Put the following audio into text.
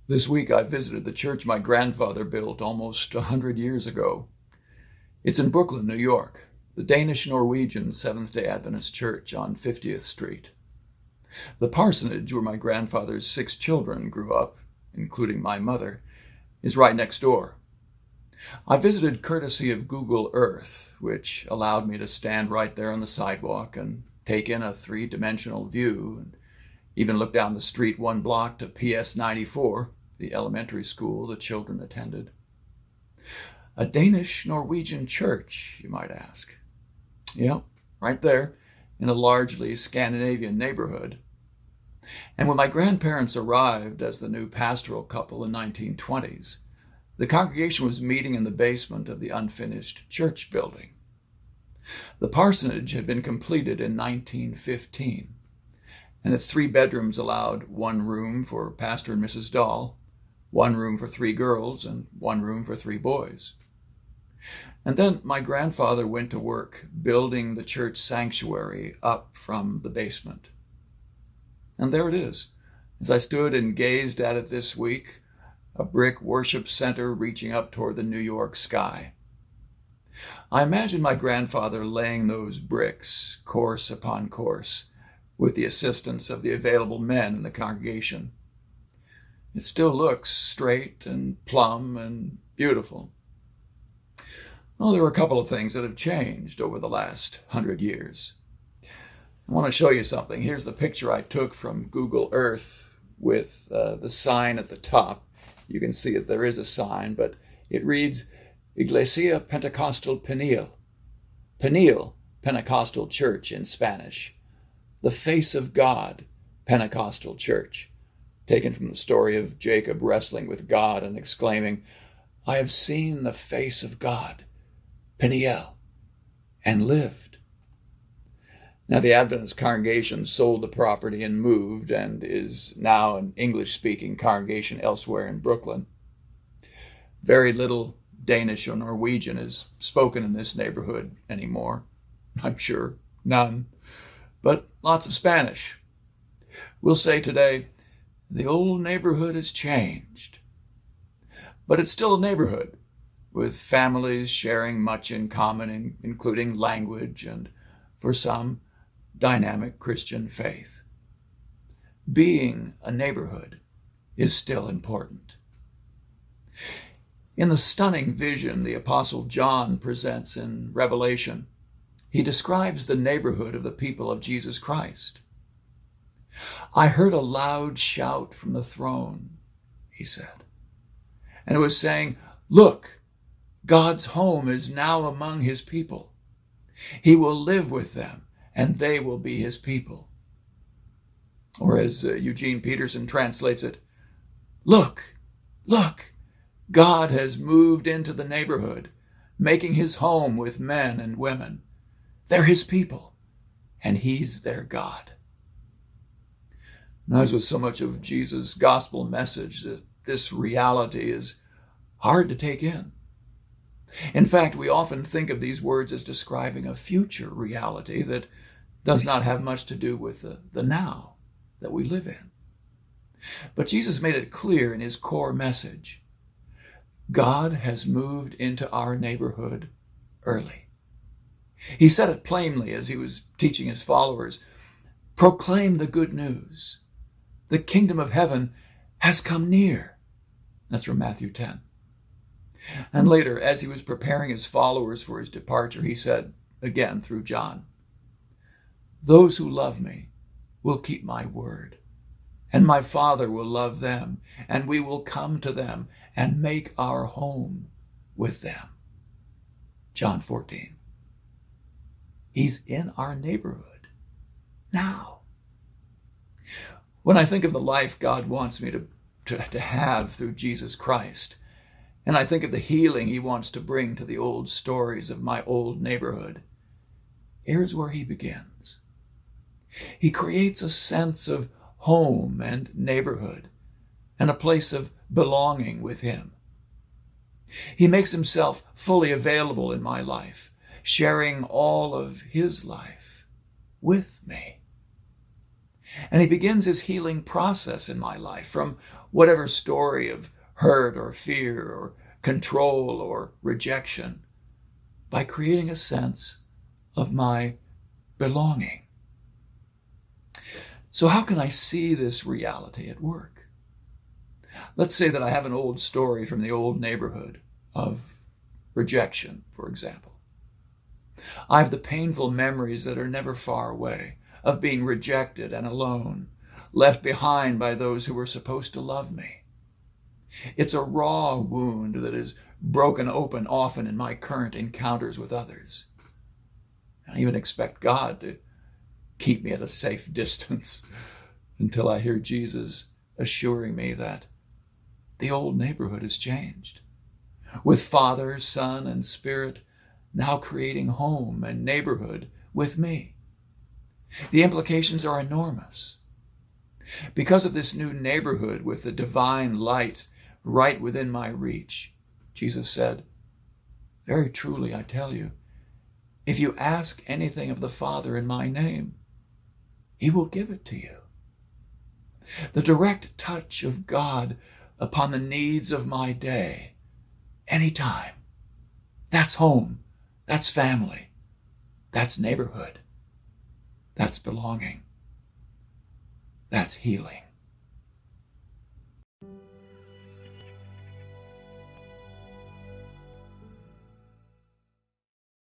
This week I visited the church my grandfather built almost 100 years ago. It's in Brooklyn, New York, the Danish-Norwegian Seventh-day Adventist Church on 50th Street. The parsonage where my grandfather's 6 children grew up, including my mother, is right next door. I visited courtesy of Google Earth, which allowed me to stand right there on the sidewalk and take in a 3-dimensional view, and even look down the street 1 block to PS 94, the elementary school the children attended. A Danish-Norwegian church, you might ask. Yep, right there in a largely Scandinavian neighborhood. And when my grandparents arrived as the new pastoral couple in the 1920s, the congregation was meeting in the basement of the unfinished church building. The parsonage had been completed in 1915, and its 3 bedrooms allowed 1 room for Pastor and Mrs. Dahl, 1 room for 3 girls, and 1 room for 3 boys. And then my grandfather went to work building the church sanctuary up from the basement. And there it is, as I stood and gazed at it this week, a brick worship center reaching up toward the New York sky. I imagine my grandfather laying those bricks, course upon course, with the assistance of the available men in the congregation. It still looks straight and plumb and beautiful. Well, there are a couple of things that have changed over the last 100 years. I want to show you something. Here's the picture I took from Google Earth with the sign at the top. You can see that there is a sign, but it reads Iglesia Pentecostal Peniel. Peniel, Pentecostal Church in Spanish. The Face of God, Pentecostal Church, taken from the story of Jacob wrestling with God and exclaiming, I have seen the face of God, Peniel, and lived. Now, the Adventist congregation sold the property and moved, and is now an English-speaking congregation elsewhere in Brooklyn. Very little Danish or Norwegian is spoken in this neighborhood anymore. I'm sure none. But lots of Spanish. We'll say today, the old neighborhood has changed. But it's still a neighborhood, with families sharing much in common, including language and, for some, dynamic Christian faith. Being a neighborhood is still important. In the stunning vision the Apostle John presents in Revelation, he describes the neighborhood of the people of Jesus Christ. I heard a loud shout from the throne, he said, and it was saying, look, God's home is now among his people. He will live with them, and they will be his people. Or as Eugene Peterson translates it, look, God has moved into the neighborhood, making his home with men and women. They're his people, and he's their God. Now, as with so much of Jesus' gospel message, this reality is hard to take in. In fact, we often think of these words as describing a future reality that does not have much to do with the now that we live in. But Jesus made it clear in his core message. God has moved into our neighborhood early. He said it plainly as he was teaching his followers, proclaim the good news. The kingdom of heaven has come near. That's from Matthew 10. And later, as he was preparing his followers for his departure, he said, again through John, those who love me will keep my word, and my Father will love them, and we will come to them and make our home with them. John 14. He's in our neighborhood now. When I think of the life God wants me to have through Jesus Christ, and I think of the healing he wants to bring to the old stories of my old neighborhood, here's where he begins. He creates a sense of home and neighborhood and a place of belonging with him. He makes himself fully available in my life, sharing all of his life with me. And he begins his healing process in my life from whatever story of hurt or fear or control or rejection, by creating a sense of my belonging. So how can I see this reality at work? Let's say that I have an old story from the old neighborhood of rejection, for example. I have the painful memories that are never far away of being rejected and alone, left behind by those who were supposed to love me. It's a raw wound that is broken open often in my current encounters with others. I even expect God to keep me at a safe distance until I hear Jesus assuring me that the old neighborhood has changed, with Father, Son, and Spirit now creating home and neighborhood with me. The implications are enormous. Because of this new neighborhood with the divine light right within my reach, Jesus said, "Very truly I tell you, if you ask anything of the Father in my name, he will give it to you." The direct touch of God upon the needs of my day, anytime, that's home, that's family, that's neighborhood, that's belonging, that's healing.